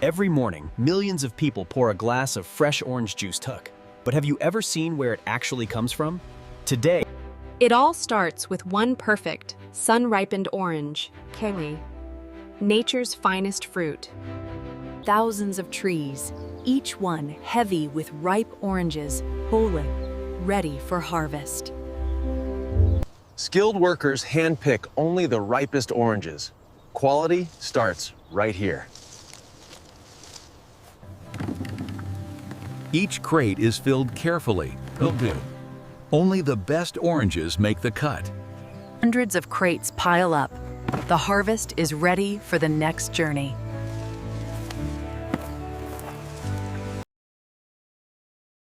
Every morning, millions of people pour a glass of fresh orange juice tuck. But have you ever seen where it actually comes from? Today, It all starts with one perfect, sun-ripened orange, kiwi, nature's finest fruit. Thousands of trees, each one heavy with ripe oranges, wholly ready for harvest. Skilled workers handpick only the ripest oranges. Quality starts right here. Each crate is filled carefully. Only the best oranges make the cut. Hundreds of crates pile up. The harvest is ready for the next journey.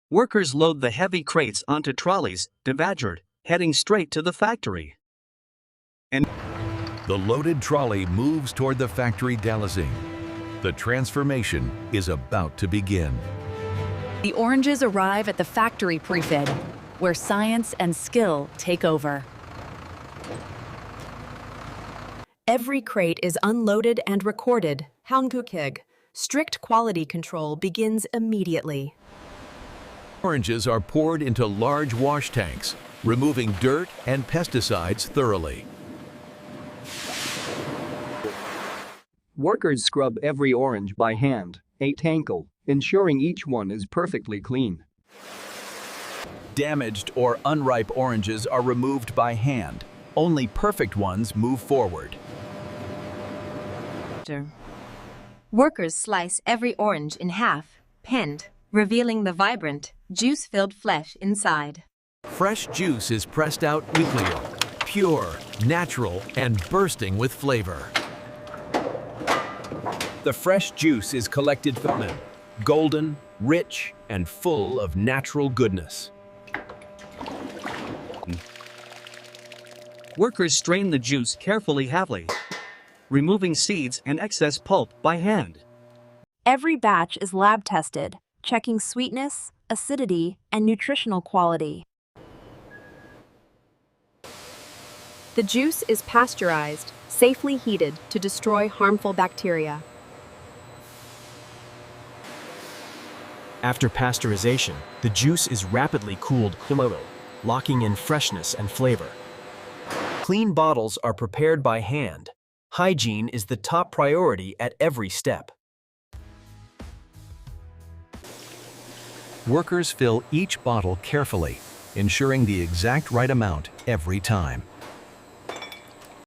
Workers load the heavy crates onto trolleys, devadgered, heading straight to the factory. The loaded trolley moves toward the factory Dalasing. The transformation is about to begin. The oranges arrive at the factory prefab, where science and skill take over. Every crate is unloaded and recorded. Hangukig. Strict quality control begins immediately. Oranges are poured into large wash tanks, removing dirt and pesticides thoroughly. Workers scrub every orange by hand, ankle, ensuring each one is perfectly clean. damaged or unripe oranges are removed by hand. Only perfect ones move forward. Workers slice every orange in half, pinned, revealing the vibrant, juice-filled flesh inside. Fresh juice is pressed out weekly, pure, natural, and bursting with flavor. The fresh juice is collected from them, golden, rich, and full of natural goodness. Workers strain the juice carefully, removing seeds and excess pulp by hand. Every batch is lab tested, checking sweetness, acidity, and nutritional quality. The juice is pasteurized, safely heated to destroy harmful bacteria. After pasteurization, the juice is rapidly cooled, locking in freshness and flavor. Clean bottles are prepared by hand. Hygiene is the top priority at every step. Workers fill each bottle carefully, ensuring the exact right amount every time.